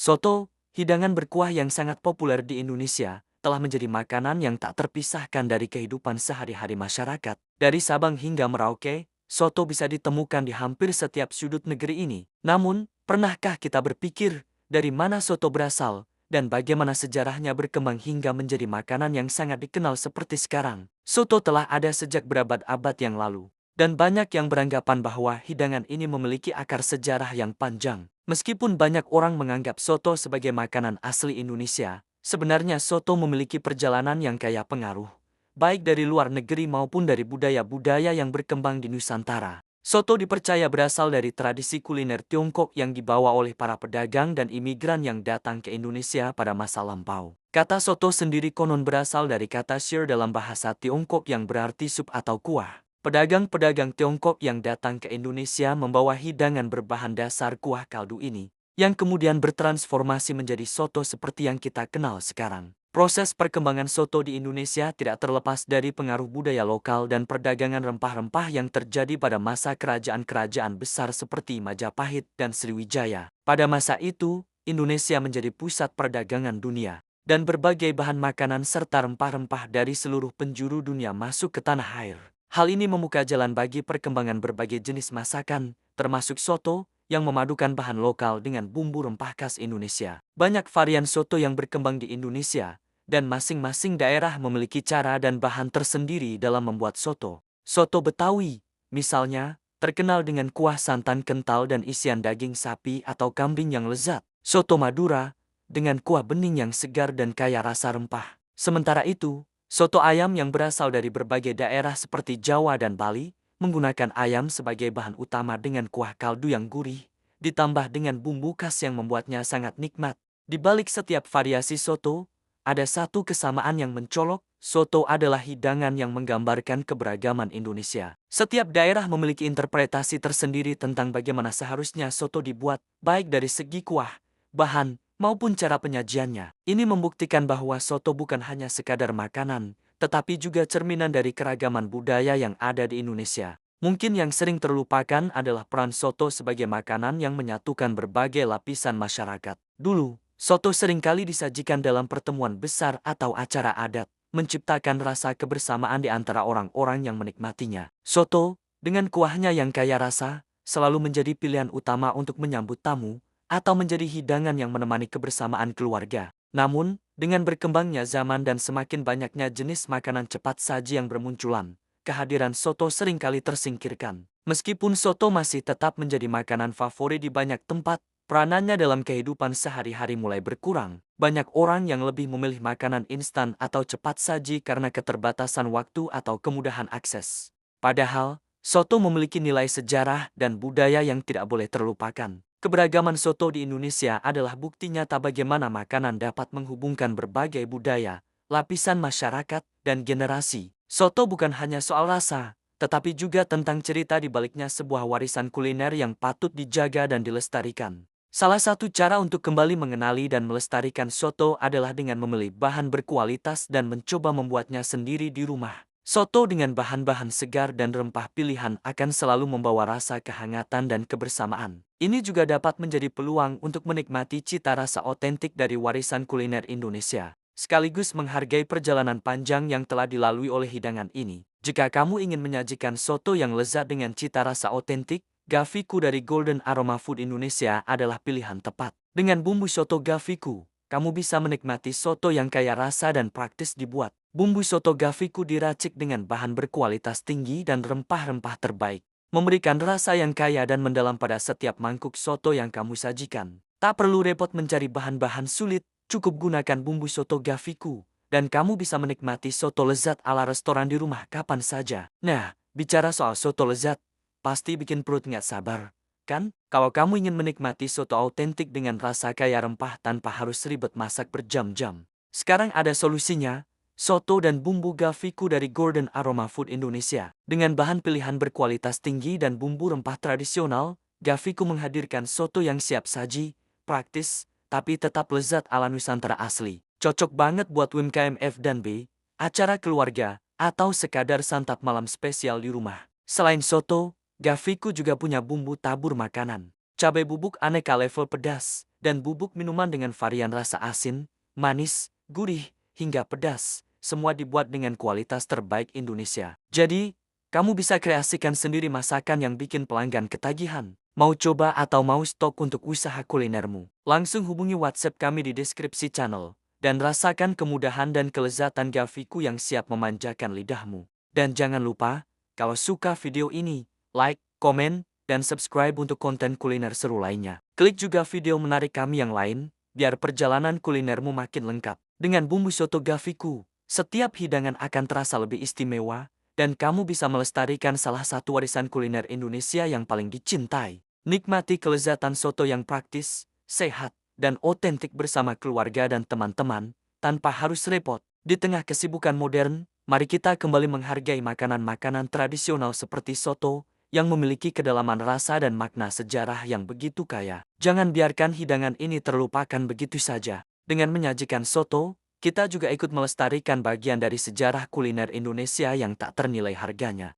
Soto, hidangan berkuah yang sangat populer di Indonesia, telah menjadi makanan yang tak terpisahkan dari kehidupan sehari-hari masyarakat. Dari Sabang hingga Merauke, soto bisa ditemukan di hampir setiap sudut negeri ini. Namun, pernahkah kita berpikir dari mana soto berasal dan bagaimana sejarahnya berkembang hingga menjadi makanan yang sangat dikenal seperti sekarang? Soto telah ada sejak berabad-abad yang lalu, dan banyak yang beranggapan bahwa hidangan ini memiliki akar sejarah yang panjang. Meskipun banyak orang menganggap soto sebagai makanan asli Indonesia, sebenarnya soto memiliki perjalanan yang kaya pengaruh, baik dari luar negeri maupun dari budaya-budaya yang berkembang di Nusantara. Soto dipercaya berasal dari tradisi kuliner Tiongkok yang dibawa oleh para pedagang dan imigran yang datang ke Indonesia pada masa lampau. Kata soto sendiri konon berasal dari kata shir dalam bahasa Tiongkok yang berarti sup atau kuah. Pedagang-pedagang Tiongkok yang datang ke Indonesia membawa hidangan berbahan dasar kuah kaldu ini, yang kemudian bertransformasi menjadi soto seperti yang kita kenal sekarang. Proses perkembangan soto di Indonesia tidak terlepas dari pengaruh budaya lokal dan perdagangan rempah-rempah yang terjadi pada masa kerajaan-kerajaan besar seperti Majapahit dan Sriwijaya. Pada masa itu, Indonesia menjadi pusat perdagangan dunia, dan berbagai bahan makanan serta rempah-rempah dari seluruh penjuru dunia masuk ke tanah air. Hal ini membuka jalan bagi perkembangan berbagai jenis masakan, termasuk soto, yang memadukan bahan lokal dengan bumbu rempah khas Indonesia. Banyak varian soto yang berkembang di Indonesia, dan masing-masing daerah memiliki cara dan bahan tersendiri dalam membuat soto. Soto Betawi, misalnya, terkenal dengan kuah santan kental dan isian daging sapi atau kambing yang lezat. Soto Madura, dengan kuah bening yang segar dan kaya rasa rempah. Sementara itu, soto ayam yang berasal dari berbagai daerah seperti Jawa dan Bali, menggunakan ayam sebagai bahan utama dengan kuah kaldu yang gurih, ditambah dengan bumbu khas yang membuatnya sangat nikmat. Di balik setiap variasi soto, ada satu kesamaan yang mencolok: soto adalah hidangan yang menggambarkan keberagaman Indonesia. Setiap daerah memiliki interpretasi tersendiri tentang bagaimana seharusnya soto dibuat, baik dari segi kuah, bahan, maupun cara penyajiannya. Ini membuktikan bahwa soto bukan hanya sekadar makanan, tetapi juga cerminan dari keragaman budaya yang ada di Indonesia. Mungkin yang sering terlupakan adalah peran soto sebagai makanan yang menyatukan berbagai lapisan masyarakat. Dulu, soto seringkali disajikan dalam pertemuan besar atau acara adat, menciptakan rasa kebersamaan di antara orang-orang yang menikmatinya. Soto, dengan kuahnya yang kaya rasa, selalu menjadi pilihan utama untuk menyambut tamu, atau menjadi hidangan yang menemani kebersamaan keluarga. Namun, dengan berkembangnya zaman dan semakin banyaknya jenis makanan cepat saji yang bermunculan, kehadiran soto seringkali tersingkirkan. Meskipun soto masih tetap menjadi makanan favorit di banyak tempat, peranannya dalam kehidupan sehari-hari mulai berkurang. Banyak orang yang lebih memilih makanan instan atau cepat saji karena keterbatasan waktu atau kemudahan akses. Padahal, soto memiliki nilai sejarah dan budaya yang tidak boleh terlupakan. Keberagaman soto di Indonesia adalah bukti nyata bagaimana makanan dapat menghubungkan berbagai budaya, lapisan masyarakat, dan generasi. Soto bukan hanya soal rasa, tetapi juga tentang cerita di baliknya, sebuah warisan kuliner yang patut dijaga dan dilestarikan. Salah satu cara untuk kembali mengenali dan melestarikan soto adalah dengan memilih bahan berkualitas dan mencoba membuatnya sendiri di rumah. Soto dengan bahan-bahan segar dan rempah pilihan akan selalu membawa rasa kehangatan dan kebersamaan. Ini juga dapat menjadi peluang untuk menikmati cita rasa otentik dari warisan kuliner Indonesia, sekaligus menghargai perjalanan panjang yang telah dilalui oleh hidangan ini. Jika kamu ingin menyajikan soto yang lezat dengan cita rasa otentik, Gaviku dari Golden Aroma Food Indonesia adalah pilihan tepat. Dengan bumbu soto Gaviku, kamu bisa menikmati soto yang kaya rasa dan praktis dibuat. Bumbu soto Gaviku diracik dengan bahan berkualitas tinggi dan rempah-rempah terbaik, memberikan rasa yang kaya dan mendalam pada setiap mangkuk soto yang kamu sajikan. Tak perlu repot mencari bahan-bahan sulit, cukup gunakan bumbu soto Gaviku, dan kamu bisa menikmati soto lezat ala restoran di rumah kapan saja. Nah, bicara soal soto lezat, pasti bikin perut nggak sabar, kan? Kalau kamu ingin menikmati soto autentik dengan rasa kaya rempah tanpa harus ribet masak berjam-jam, sekarang ada solusinya: soto dan bumbu Gaviku dari Golden Aroma Food Indonesia. Dengan bahan pilihan berkualitas tinggi dan bumbu rempah tradisional, Gaviku menghadirkan soto yang siap saji, praktis, tapi tetap lezat ala Nusantara asli. Cocok banget buat UMKM F dan B, acara keluarga, atau sekadar santap malam spesial di rumah. Selain soto, Gaviku juga punya bumbu tabur makanan, cabai bubuk aneka level pedas, dan bubuk minuman dengan varian rasa asin, manis, gurih, hingga pedas, semua dibuat dengan kualitas terbaik Indonesia. Jadi, kamu bisa kreasikan sendiri masakan yang bikin pelanggan ketagihan. Mau coba atau mau stok untuk usaha kulinermu? Langsung hubungi WhatsApp kami di deskripsi channel, dan rasakan kemudahan dan kelezatan Gaviku yang siap memanjakan lidahmu. Dan jangan lupa, kalau suka video ini, like, komen, dan subscribe untuk konten kuliner seru lainnya. Klik juga video menarik kami yang lain, biar perjalanan kulinermu makin lengkap. Dengan bumbu soto Gaviku, setiap hidangan akan terasa lebih istimewa, dan kamu bisa melestarikan salah satu warisan kuliner Indonesia yang paling dicintai. Nikmati kelezatan soto yang praktis, sehat, dan otentik bersama keluarga dan teman-teman, tanpa harus repot. Di tengah kesibukan modern, mari kita kembali menghargai makanan-makanan tradisional seperti soto, yang memiliki kedalaman rasa dan makna sejarah yang begitu kaya. Jangan biarkan hidangan ini terlupakan begitu saja. Dengan menyajikan soto, kita juga ikut melestarikan bagian dari sejarah kuliner Indonesia yang tak ternilai harganya.